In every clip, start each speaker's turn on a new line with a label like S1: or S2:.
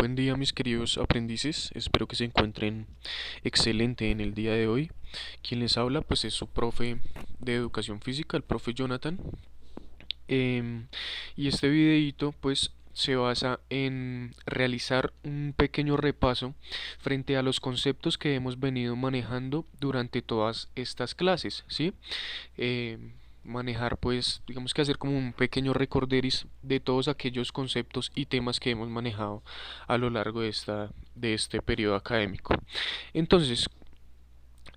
S1: buen día mis queridos aprendices, espero que se encuentren excelente en el día de hoy. Quien les habla pues es su profe de educación física, el profe Jonathan. Em, y este videito pues se basa en realizar un pequeño repaso frente a los conceptos que hemos venido manejando durante todas estas clases, ¿sí? eh, Manejar pues digamos que hacer como un pequeño recorderis de todos aquellos conceptos y temas que hemos manejado a lo largo de este periodo académico. Entonces,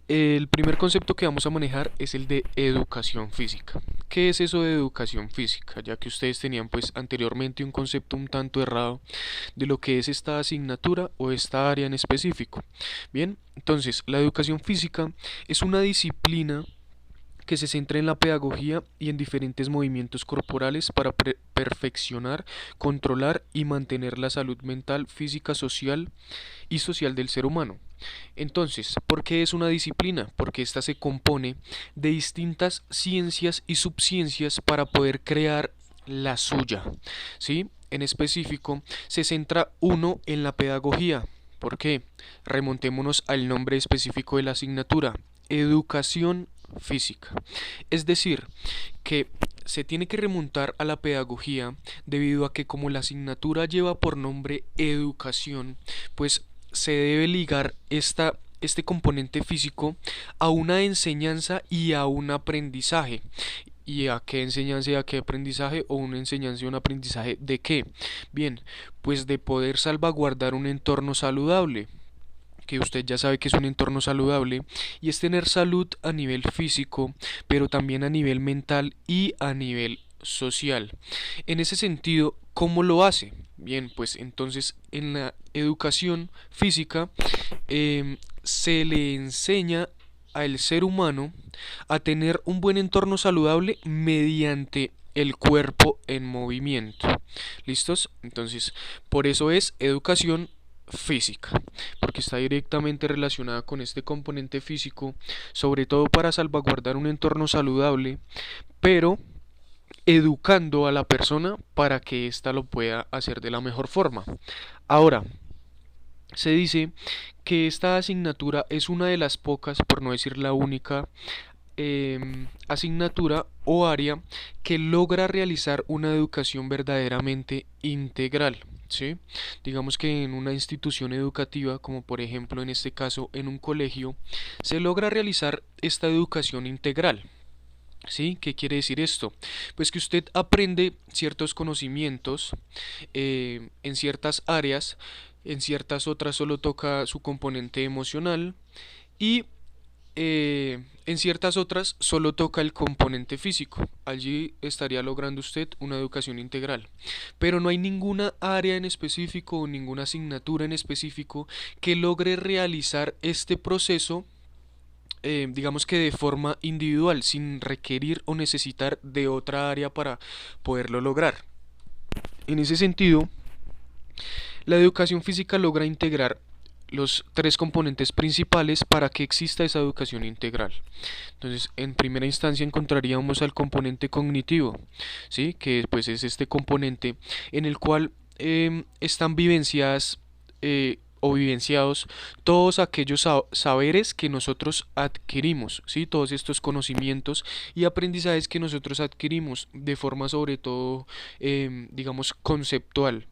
S1: el primer concepto que vamos a manejar es el de educación física. ¿Qué es eso de educación física? Ya que ustedes tenían pues anteriormente un concepto un tanto errado de lo que es esta asignatura o esta área en específico. Bien, entonces la educación física es una disciplina que se centra en la pedagogía y en diferentes movimientos corporales para perfeccionar, controlar y mantener la salud mental, física, social y social del ser humano. Entonces, ¿por qué es una disciplina? Porque ésta se compone de distintas ciencias y subciencias para poder crear la suya, ¿sí? En específico, se centra uno en la pedagogía. ¿Por qué? Remontémonos al nombre específico de la asignatura, educación física. Es decir, que se tiene que remontar a la pedagogía debido a que como la asignatura lleva por nombre educación, pues se debe ligar este componente físico a una enseñanza y a un aprendizaje. ¿Y a qué enseñanza y a qué aprendizaje? ¿O una enseñanza y un aprendizaje de qué? Bien, pues de poder salvaguardar un entorno saludable, que usted ya sabe que es un entorno saludable, y es tener salud a nivel físico, pero también a nivel mental y a nivel social. En ese sentido, ¿cómo lo hace? Bien, pues entonces en la educación física se le enseña al ser humano a tener un buen entorno saludable mediante el cuerpo en movimiento. ¿Listos? Entonces, por eso es educación física, porque está directamente relacionada con este componente físico, sobre todo para salvaguardar un entorno saludable, pero educando a la persona para que ésta lo pueda hacer de la mejor forma. Ahora, se dice que esta asignatura es una de las pocas, por no decir la única, asignatura o área que logra realizar una educación verdaderamente integral. ¿Sí? Digamos que en una institución educativa, como por ejemplo en este caso en un colegio, se logra realizar esta educación integral. ¿Sí? ¿Qué quiere decir esto? Pues que usted aprende ciertos conocimientos en ciertas áreas, en ciertas otras solo toca su componente emocional y en ciertas otras solo toca el componente físico. Allí estaría logrando usted una educación integral. Pero no hay ninguna área en específico o ninguna asignatura en específico que logre realizar este proceso, digamos que de forma individual, sin requerir o necesitar de otra área para poderlo lograr. En ese sentido, la educación física logra integrar los tres componentes principales para que exista esa educación integral. Entonces, en primera instancia encontraríamos al componente cognitivo, ¿sí? Que pues es este componente en el cual están vivenciadas o vivenciados todos aquellos saberes que nosotros adquirimos, ¿sí? Todos estos conocimientos y aprendizajes que nosotros adquirimos de forma sobre todo, digamos, conceptual.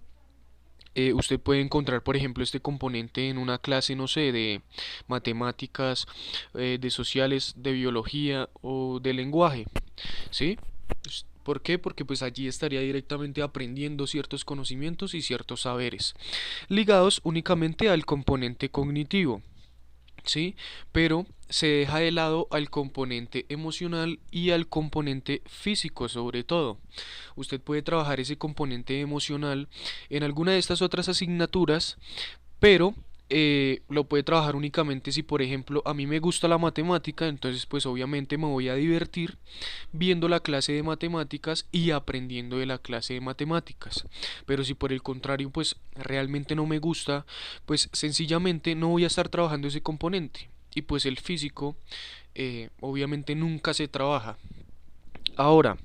S1: Usted puede encontrar, por ejemplo, este componente en una clase, no sé, de matemáticas, de sociales, de biología o de lenguaje, ¿sí? ¿Por qué? Porque pues allí estaría directamente aprendiendo ciertos conocimientos y ciertos saberes, ligados únicamente al componente cognitivo. ¿Sí? Pero se deja de lado al componente emocional y al componente físico sobre todo. Usted puede trabajar ese componente emocional en alguna de estas otras asignaturas, pero lo puede trabajar únicamente si, por ejemplo, a mí me gusta la matemática, entonces pues obviamente me voy a divertir viendo la clase de matemáticas y aprendiendo de la clase de matemáticas. Pero si por el contrario pues realmente no me gusta, pues sencillamente no voy a estar trabajando ese componente. Y pues el físico obviamente nunca se trabaja. Ahora,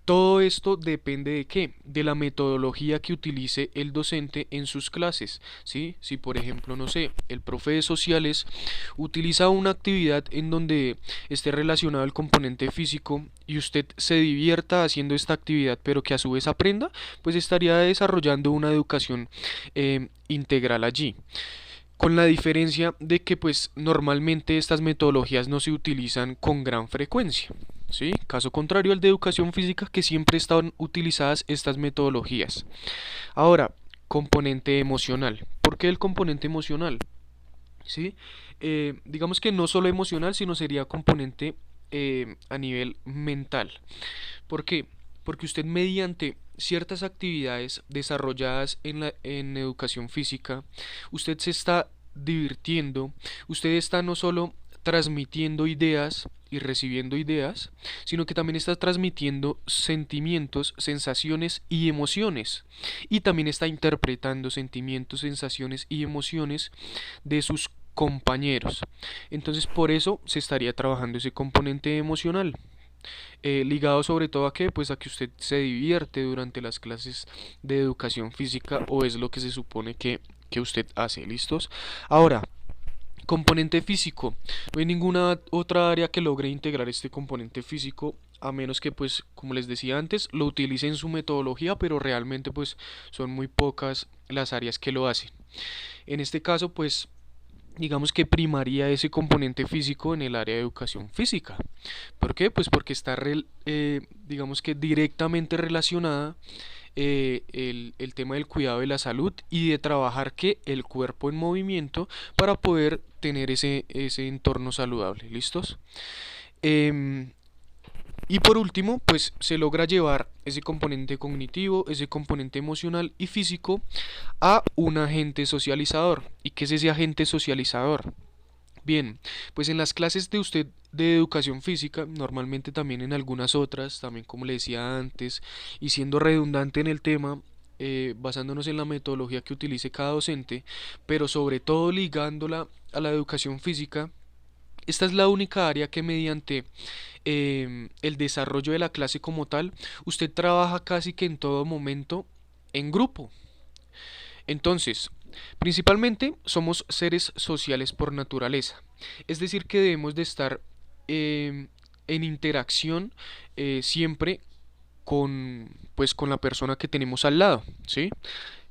S1: Todo esto depende de qué, de la metodología que utilice el docente en sus clases, ¿sí? Si por ejemplo, no sé, el profe de sociales utiliza una actividad en donde esté relacionado el componente físico y usted se divierta haciendo esta actividad, pero que a su vez aprenda, pues estaría desarrollando una educación integral allí. Con la diferencia de que pues normalmente estas metodologías no se utilizan con gran frecuencia, ¿sí? Caso contrario al de educación física, que siempre están utilizadas estas metodologías. Ahora, componente emocional. ¿Por qué el componente emocional? ¿Sí? Digamos que no solo emocional, sino sería componente a nivel mental. ¿Por qué? Porque usted mediante ciertas actividades desarrolladas en educación física, usted se está divirtiendo, usted está no solo transmitiendo ideas y recibiendo ideas, sino que también está transmitiendo sentimientos, sensaciones y emociones. Y también está interpretando sentimientos, sensaciones y emociones de sus compañeros. Entonces por eso se estaría trabajando ese componente emocional. Ligado sobre todo a que, pues a que usted se divierte durante las clases de educación física o es lo que se supone que usted hace, ¿listos? Ahora, componente físico. No hay ninguna otra área que logre integrar este componente físico a menos que, pues, como les decía antes, lo utilice en su metodología, pero realmente pues son muy pocas las áreas que lo hacen. En este caso, pues digamos que primaría ese componente físico en el área de educación física. ¿Por qué? Pues porque está, digamos que directamente relacionada el tema del cuidado de la salud y de trabajar que el cuerpo en movimiento para poder tener ese entorno saludable. ¿Listos? Em, y por último, pues se logra llevar ese componente cognitivo, ese componente emocional y físico a un agente socializador. ¿Y qué es ese agente socializador? Bien, pues en las clases de usted de educación física, normalmente también en algunas otras, también como le decía antes, y siendo redundante en el tema, basándonos en la metodología que utilice cada docente, pero sobre todo ligándola a la educación física, esta es la única área que mediante el desarrollo de la clase como tal, usted trabaja casi que en todo momento en grupo. Entonces, principalmente somos seres sociales por naturaleza, es decir, que debemos de estar en interacción siempre con, pues, con la persona que tenemos al lado, ¿sí?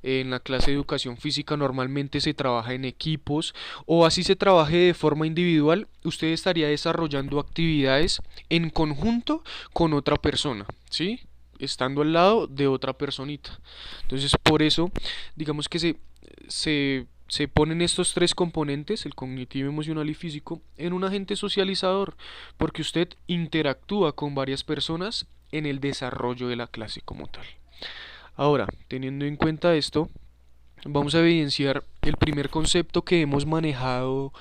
S1: En la clase de educación física normalmente se trabaja en equipos o así se trabaje de forma individual, usted estaría desarrollando actividades en conjunto con otra persona, ¿sí? Estando al lado de otra personita. Entonces, por eso, digamos que se ponen estos tres componentes, el cognitivo, emocional y físico, en un agente socializador, porque usted interactúa con varias personas en el desarrollo de la clase como tal. Ahora, teniendo en cuenta esto, vamos a evidenciar el primer concepto que hemos manejado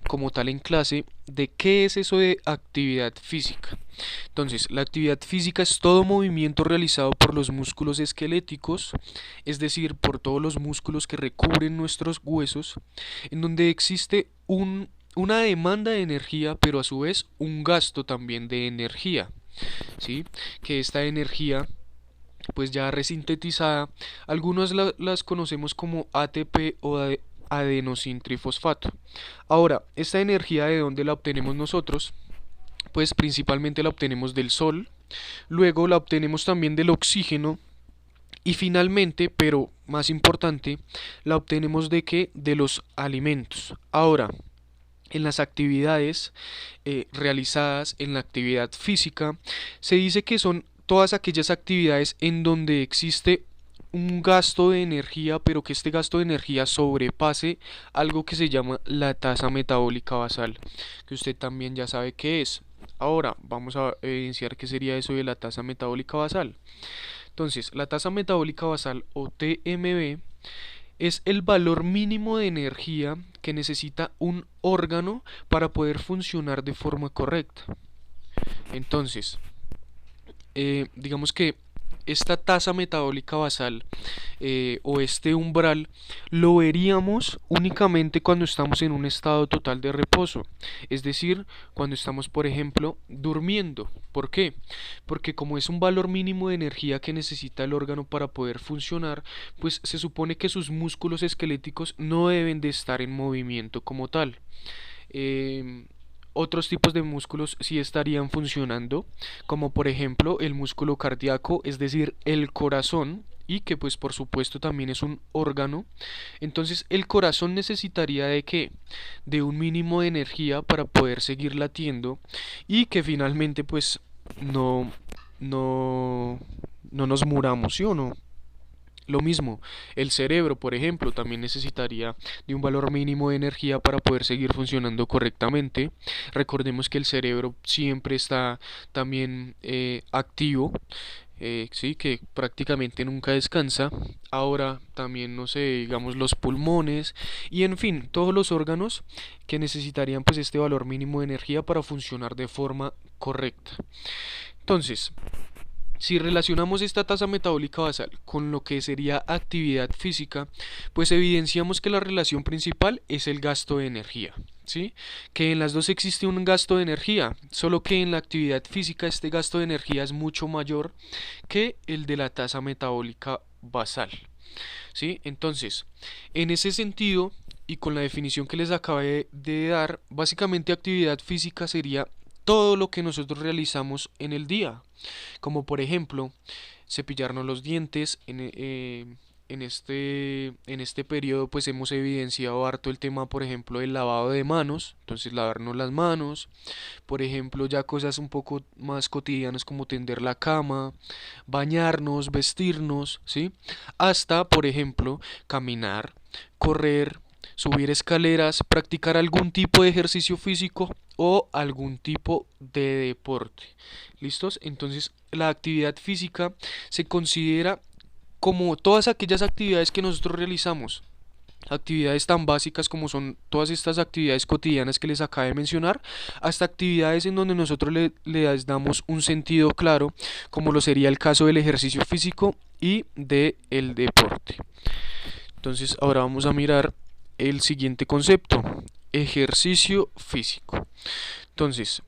S1: como tal en clase de qué es eso de actividad física. Entonces, la actividad física es todo movimiento realizado por los músculos esqueléticos, es decir, por todos los músculos que recubren nuestros huesos, en donde existe una demanda de energía, pero a su vez un gasto también de energía, ¿sí? Que esta energía pues ya resintetizada, algunos las conocemos como ATP o adenosintrifosfato. Ahora, esta energía de dónde la obtenemos nosotros, pues principalmente la obtenemos del sol, luego la obtenemos también del oxígeno y finalmente, pero más importante, la obtenemos de qué? De los alimentos. Ahora, en las actividades realizadas en la actividad física, se dice que son todas aquellas actividades en donde existe un gasto de energía, pero que este gasto de energía sobrepase algo que se llama la tasa metabólica basal, que usted también ya sabe qué es. Ahora vamos a evidenciar qué sería eso de la tasa metabólica basal. Entonces, la tasa metabólica basal o TMB es el valor mínimo de energía que necesita un órgano para poder funcionar de forma correcta. Entonces, digamos que esta tasa metabólica basal o este umbral lo veríamos únicamente cuando estamos en un estado total de reposo, es decir, cuando estamos, por ejemplo, durmiendo. ¿Por qué? Porque como es un valor mínimo de energía que necesita el órgano para poder funcionar, pues se supone que sus músculos esqueléticos no deben de estar en movimiento como tal. Em, Otros tipos de músculos sí estarían funcionando, como por ejemplo el músculo cardíaco, es decir, el corazón, y que pues por supuesto también es un órgano. Entonces el corazón necesitaría de qué? De un mínimo de energía para poder seguir latiendo y que finalmente pues no no no nos muramos, ¿sí o no? Lo mismo, el cerebro, por ejemplo, también necesitaría de un valor mínimo de energía para poder seguir funcionando correctamente. Recordemos que el cerebro siempre está también activo, sí, que prácticamente nunca descansa. Ahora también, no sé, digamos los pulmones y en fin, todos los órganos que necesitarían pues este valor mínimo de energía para funcionar de forma correcta. Entonces, si relacionamos esta tasa metabólica basal con lo que sería actividad física, pues evidenciamos que la relación principal es el gasto de energía, ¿sí? Que en las dos existe un gasto de energía, solo que en la actividad física este gasto de energía es mucho mayor que el de la tasa metabólica basal, ¿sí? Entonces, en ese sentido, y con la definición que les acabé de dar, básicamente actividad física sería todo lo que nosotros realizamos en el día, como por ejemplo cepillarnos los dientes. En este periodo pues hemos evidenciado harto el tema, por ejemplo, del lavado de manos, entonces lavarnos las manos, por ejemplo, ya cosas un poco más cotidianas como tender la cama, bañarnos, vestirnos, ¿sí? Hasta, por ejemplo, caminar, correr, subir escaleras, practicar algún tipo de ejercicio físico o algún tipo de deporte. ¿Listos? Entonces, la actividad física se considera como todas aquellas actividades que nosotros realizamos. Actividades tan básicas como son todas estas actividades cotidianas que les acabé de mencionar, hasta actividades en donde nosotros le damos un sentido claro, como lo sería el caso del ejercicio físico y del deporte. Entonces, ahora vamos a mirar el siguiente concepto, ejercicio físico. Entonces,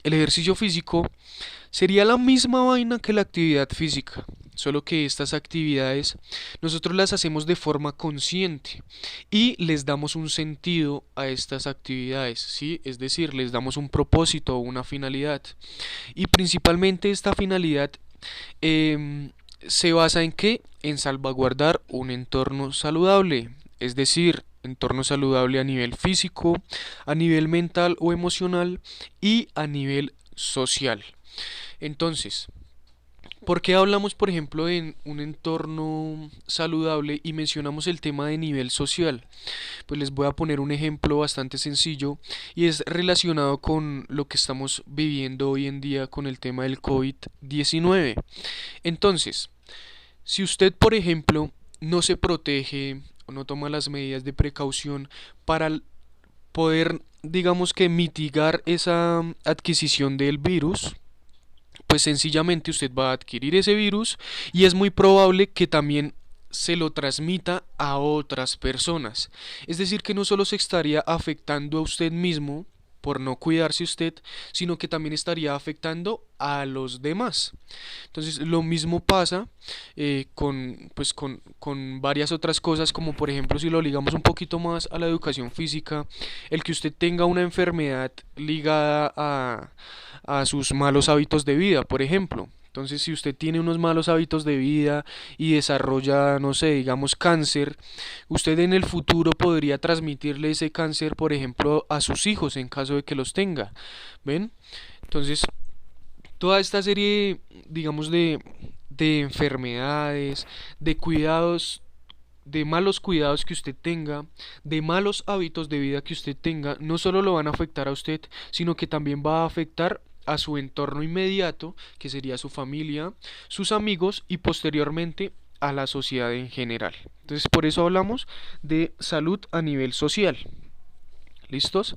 S1: el ejercicio físico sería la misma vaina que la actividad física, solo que estas actividades nosotros las hacemos de forma consciente y les damos un sentido a estas actividades, ¿sí? Es decir, les damos un propósito o una finalidad. Y principalmente esta finalidad se basa en qué? En salvaguardar un entorno saludable, es decir, entorno saludable a nivel físico, a nivel mental o emocional y a nivel social. Entonces, ¿por qué hablamos, por ejemplo, en un entorno saludable y mencionamos el tema de nivel social? Pues les voy a poner un ejemplo bastante sencillo y es relacionado con lo que estamos viviendo hoy en día con el tema del COVID-19. Entonces, si usted, por ejemplo, no se protege o no toma las medidas de precaución para poder, digamos que mitigar esa adquisición del virus, pues sencillamente usted va a adquirir ese virus y es muy probable que también se lo transmita a otras personas. Es decir, que no solo se estaría afectando a usted mismo por no cuidarse usted, sino que también estaría afectando a los demás. Entonces, lo mismo pasa con varias otras cosas, como por ejemplo, si lo ligamos un poquito más a la educación física, el que usted tenga una enfermedad ligada a sus malos hábitos de vida, por ejemplo. Entonces, si usted tiene unos malos hábitos de vida y desarrolla, no sé, digamos cáncer, usted en el futuro podría transmitirle ese cáncer, por ejemplo, a sus hijos en caso de que los tenga. ¿Ven? Entonces, toda esta serie, digamos, de enfermedades, de cuidados, de malos cuidados que usted tenga, de malos hábitos de vida que usted tenga, no solo lo van a afectar a usted, sino que también va a afectar a su entorno inmediato, que sería su familia, sus amigos y posteriormente a la sociedad en general. Entonces, por eso hablamos de salud a nivel social. ¿Listos?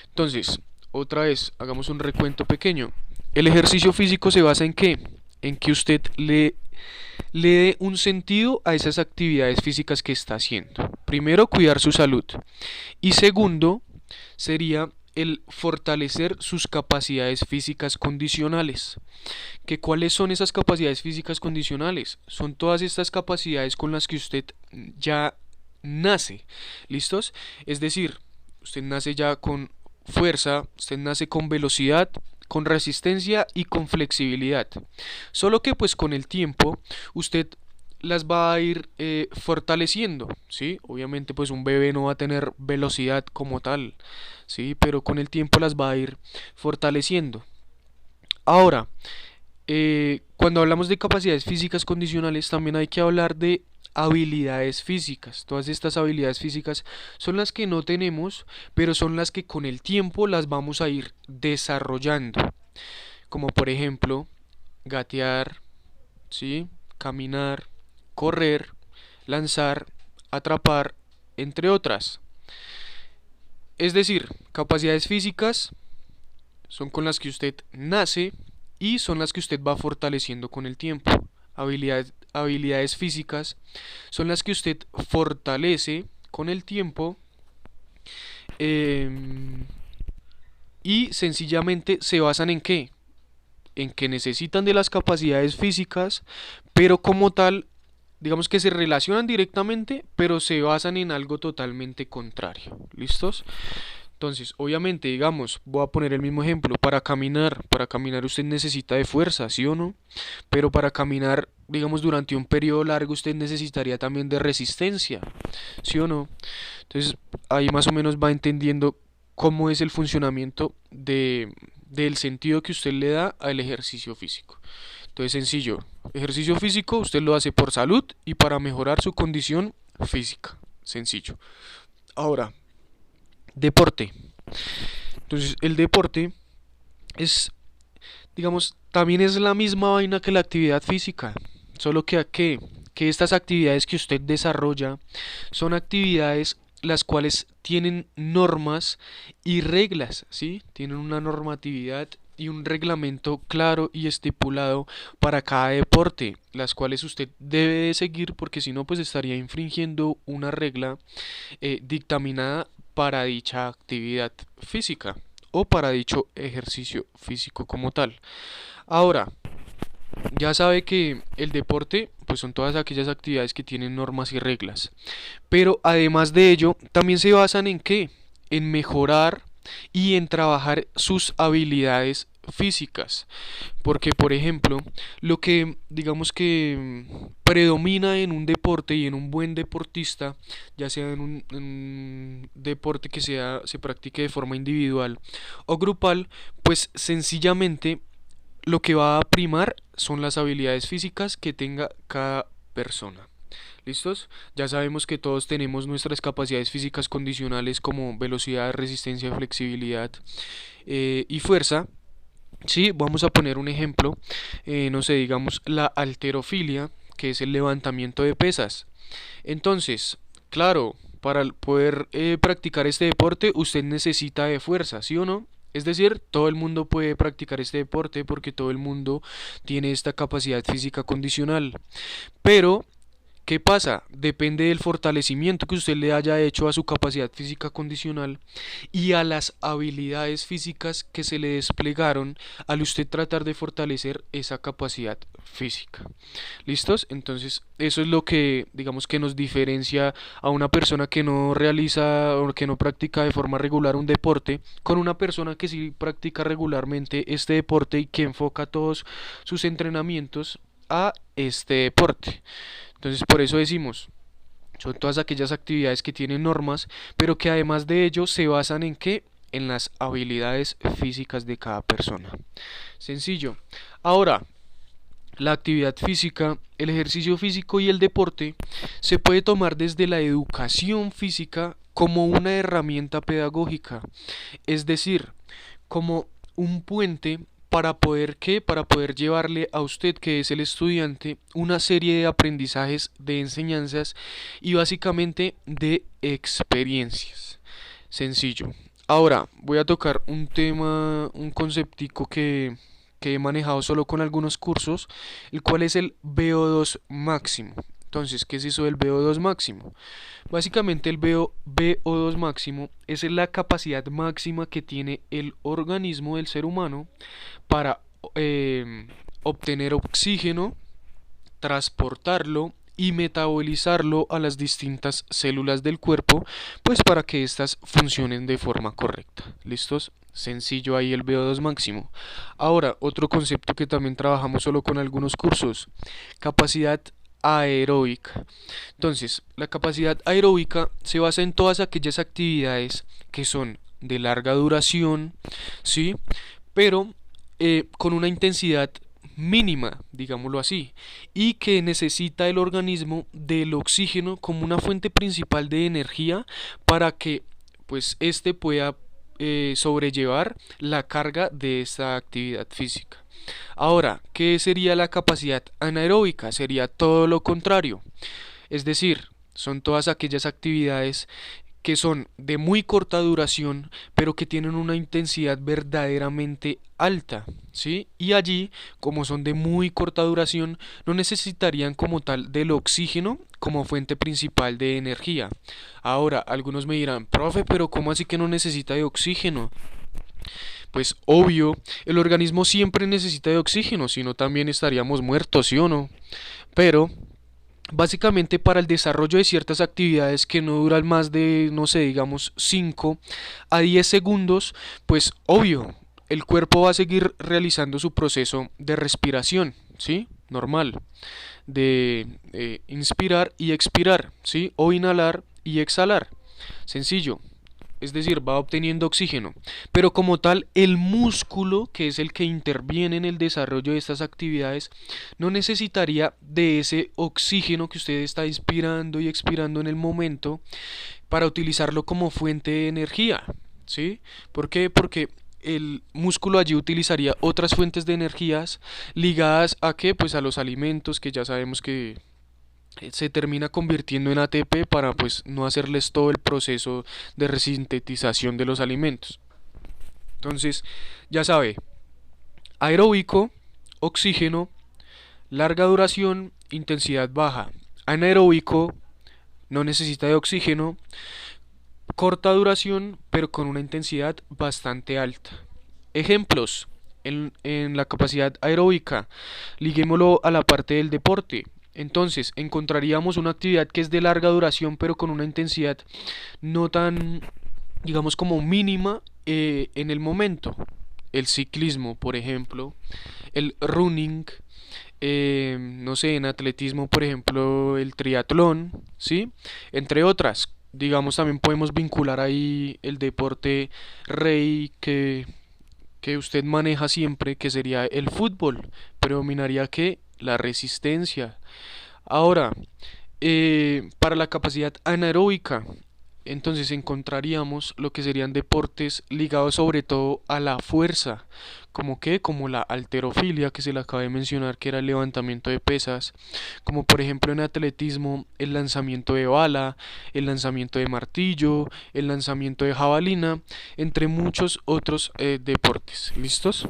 S1: Entonces, otra vez, hagamos un recuento pequeño. El ejercicio físico se basa en qué? en que usted le dé un sentido a esas actividades físicas que está haciendo. Primero, cuidar su salud. Y segundo, sería el fortalecer sus capacidades físicas condicionales. ¿Que cuáles son esas capacidades físicas condicionales? Son todas estas capacidades con las que usted ya nace. ¿Listos? Es decir, usted nace ya con fuerza, usted nace con velocidad, con resistencia y con flexibilidad. Solo que pues con el tiempo usted las va a ir fortaleciendo, ¿sí? Obviamente pues un bebé no va a tener velocidad como tal, ¿sí? Pero con el tiempo las va a ir fortaleciendo. Ahora, cuando hablamos de capacidades físicas condicionales, también hay que hablar de habilidades físicas. Todas estas habilidades físicas son las que no tenemos, pero son las que con el tiempo las vamos a ir desarrollando. Como por ejemplo, gatear, ¿sí? Caminar, correr, lanzar, atrapar, entre otras. Es decir, capacidades físicas son con las que usted nace y son las que usted va fortaleciendo con el tiempo. Habilidades físicas son las que usted fortalece con el tiempo em, y sencillamente se basan en qué? En que necesitan de las capacidades físicas, pero como tal, digamos que se relacionan directamente, pero se basan en algo totalmente contrario. ¿Listos? Entonces, obviamente, digamos, voy a poner el mismo ejemplo, para caminar usted necesita de fuerza, ¿sí o no? Pero para caminar, digamos, durante un periodo largo usted necesitaría también de resistencia, ¿sí o no? Entonces, ahí más o menos va entendiendo cómo es el funcionamiento del sentido que usted le da al ejercicio físico. Entonces, sencillo, ejercicio físico usted lo hace por salud y para mejorar su condición física, sencillo. Ahora, deporte. Entonces, el deporte es, digamos, también es la misma vaina que la actividad física, solo que estas actividades que usted desarrolla son actividades las cuales tienen normas y reglas, ¿sí? Tienen una normatividad y un reglamento claro y estipulado para cada deporte, las cuales usted debe de seguir porque si no pues estaría infringiendo una regla dictaminada para dicha actividad física o para dicho ejercicio físico como tal. Ahora, ya sabe que el deporte pues son todas aquellas actividades que tienen normas y reglas. Pero además de ello, también se basan en qué? En mejorar y en trabajar sus habilidades físicas. Porque, por ejemplo, lo que digamos que predomina en un deporte y en un buen deportista, ya sea en un deporte que se practique de forma individual o grupal, pues sencillamente lo que va a primar son las habilidades físicas que tenga cada persona. ¿Listos? Ya sabemos que todos tenemos nuestras capacidades físicas condicionales como velocidad, resistencia, flexibilidad y fuerza. Sí, vamos a poner un ejemplo, no sé, digamos la halterofilia, que es el levantamiento de pesas. Entonces, claro, para poder practicar este deporte usted necesita de fuerza, ¿sí o no? Es decir, todo el mundo puede practicar este deporte porque todo el mundo tiene esta capacidad física condicional. Pero ¿qué pasa? Depende del fortalecimiento que usted le haya hecho a su capacidad física condicional y a las habilidades físicas que se le desplegaron al usted tratar de fortalecer esa capacidad física. ¿Listos? Entonces, eso es lo que, digamos, que nos diferencia a una persona que no realiza o que no practica de forma regular un deporte con una persona que sí practica regularmente este deporte y que enfoca todos sus entrenamientos a este deporte. Entonces, por eso decimos, son todas aquellas actividades que tienen normas, pero que además de ello se basan en qué? En las habilidades físicas de cada persona. Sencillo. Ahora, la actividad física, el ejercicio físico y el deporte se puede tomar desde la educación física como una herramienta pedagógica, es decir, como un puente para poder ¿qué? Para poder llevarle a usted que es el estudiante una serie de aprendizajes, de enseñanzas y básicamente de experiencias. Sencillo. Ahora voy a tocar un tema, un conceptico que he manejado solo con algunos cursos, el cual es el VO2 máximo. Entonces, ¿qué es eso del VO2 máximo? Básicamente el VO2 máximo es la capacidad máxima que tiene el organismo del ser humano para obtener oxígeno, transportarlo y metabolizarlo a las distintas células del cuerpo, pues para que éstas funcionen de forma correcta. ¿Listos? Sencillo ahí el VO2 máximo. Ahora, otro concepto que también trabajamos solo con algunos cursos, capacidad aeróbica. Entonces, la capacidad aeróbica se basa en todas aquellas actividades que son de larga duración, ¿sí? Pero con una intensidad mínima, digámoslo así, y que necesita el organismo del oxígeno como una fuente principal de energía para que pues éste pueda sobrellevar la carga de esta actividad física. Ahora, ¿qué sería la capacidad anaeróbica? Sería todo lo contrario. Es decir, son todas aquellas actividades que son de muy corta duración, pero que tienen una intensidad verdaderamente alta, ¿sí? Y allí, como son de muy corta duración, no necesitarían como tal del oxígeno como fuente principal de energía. Ahora, algunos me dirán, profe, pero ¿cómo así que no necesita de oxígeno? Pues obvio, el organismo siempre necesita de oxígeno, si no también estaríamos muertos, ¿sí o no? Pero básicamente para el desarrollo de ciertas actividades que no duran más de, no sé, digamos 5 a 10 segundos, pues obvio, el cuerpo va a seguir realizando su proceso de respiración, ¿sí? Normal, de inspirar y expirar, ¿sí? O inhalar y exhalar. Sencillo, es decir, va obteniendo oxígeno, pero como tal el músculo, que es el que interviene en el desarrollo de estas actividades, no necesitaría de ese oxígeno que usted está inspirando y expirando en el momento para utilizarlo como fuente de energía, ¿sí? ¿Por qué? Porque el músculo allí utilizaría otras fuentes de energías ligadas a qué, pues a los alimentos que ya sabemos que se termina convirtiendo en ATP para pues no hacerles todo el proceso de resintetización de los alimentos. Entonces, ya sabe, aeróbico, oxígeno, larga duración, intensidad baja. Anaeróbico, no necesita de oxígeno, corta duración, pero con una intensidad bastante alta. Ejemplos en la capacidad aeróbica, liguémoslo a la parte del deporte. Entonces, encontraríamos una actividad que es de larga duración, pero con una intensidad no tan, digamos, como mínima en el momento. El ciclismo, por ejemplo, el running, no sé, en atletismo, por ejemplo, el triatlón, ¿sí? Entre otras. Digamos, también podemos vincular ahí el deporte rey que usted maneja siempre, que sería el fútbol. Predominaría que la resistencia. Ahora, para la capacidad anaeróbica, entonces encontraríamos lo que serían deportes ligados sobre todo a la fuerza, como que, como la halterofilia que se le acaba de mencionar, que era el levantamiento de pesas, como por ejemplo en atletismo el lanzamiento de bala, el lanzamiento de martillo, el lanzamiento de jabalina, entre muchos otros deportes. ¿Listos?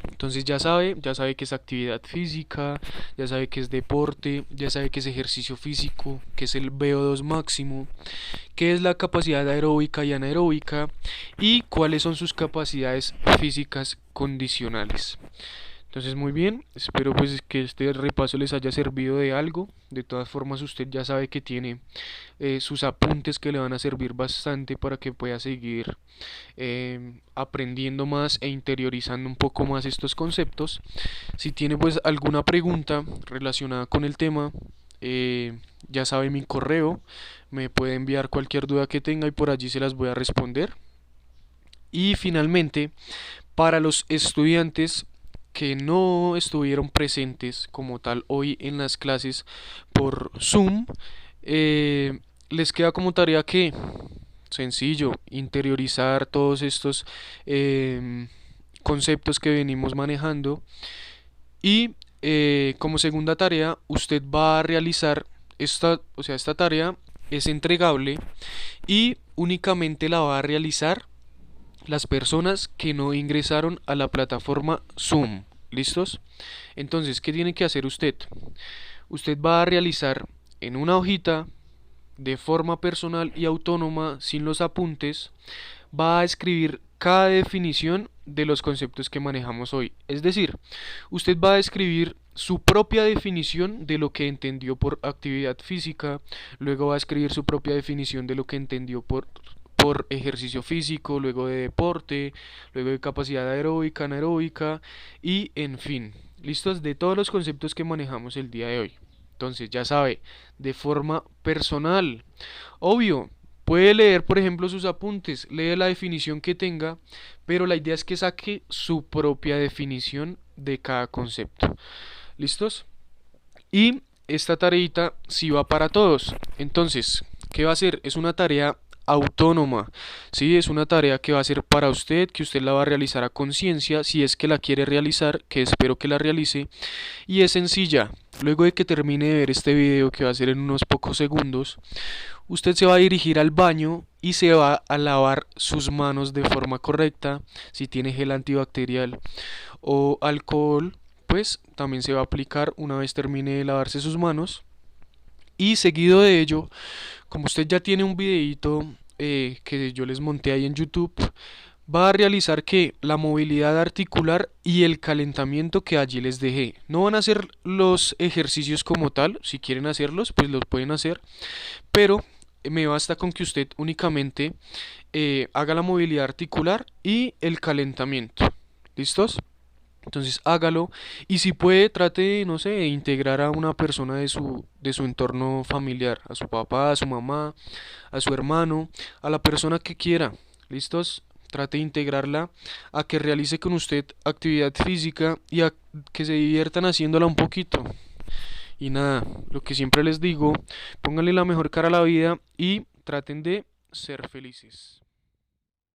S1: Entonces ya sabe que es actividad física, ya sabe que es deporte, ya sabe que es ejercicio físico, que es el VO2 máximo, qué es la capacidad aeróbica y anaeróbica y cuáles son sus capacidades físicas condicionales. Entonces muy bien, espero pues que este repaso les haya servido de algo. De todas formas usted ya sabe que tiene sus apuntes que le van a servir bastante para que pueda seguir aprendiendo más e interiorizando un poco más estos conceptos. Si tiene pues alguna pregunta relacionada con el tema, ya sabe mi correo, me puede enviar cualquier duda que tenga y por allí se las voy a responder. Y finalmente, para los estudiantes que no estuvieron presentes como tal hoy en las clases por Zoom, les queda como tarea que, sencillo, interiorizar todos estos conceptos que venimos manejando y como segunda tarea usted va a realizar esta tarea es entregable y únicamente la va a realizar las personas que no ingresaron a la plataforma Zoom. ¿Listos? Entonces, ¿qué tiene que hacer usted? Usted va a realizar en una hojita, de forma personal y autónoma, sin los apuntes, va a escribir cada definición de los conceptos que manejamos hoy. Es decir, usted va a escribir su propia definición de lo que entendió por actividad física, luego va a escribir su propia definición de lo que entendió por ejercicio físico, luego de deporte, luego de capacidad aeróbica, anaeróbica y en fin, listos de todos los conceptos que manejamos el día de hoy. Entonces, ya sabe, de forma personal. Obvio, puede leer, por ejemplo, sus apuntes, lee la definición que tenga, pero la idea es que saque su propia definición de cada concepto. ¿Listos? Y esta tareita sí va para todos. Entonces, ¿qué va a hacer? Es una tarea autónoma, ¿sí? Es una tarea que va a ser para usted, que usted la va a realizar a conciencia, si es que la quiere realizar, que espero que la realice, y es sencilla. Luego de que termine de ver este video, que va a ser en unos pocos segundos, usted se va a dirigir al baño y se va a lavar sus manos de forma correcta. Si tiene gel antibacterial o alcohol, pues también se va a aplicar una vez termine de lavarse sus manos. Y seguido de ello, como usted ya tiene un videito que yo les monté ahí en YouTube, va a realizar que la movilidad articular y el calentamiento que allí les dejé. No van a hacer los ejercicios como tal, si quieren hacerlos, pues los pueden hacer, pero me basta con que usted únicamente haga la movilidad articular y el calentamiento. ¿Listos? Entonces hágalo y si puede trate, no sé, de integrar a una persona de su entorno familiar, a su papá, a su mamá, a su hermano, a la persona que quiera. ¿Listos? Trate de integrarla a que realice con usted actividad física y a que se diviertan haciéndola un poquito. Y nada, lo que siempre les digo, pónganle la mejor cara a la vida y traten de ser felices.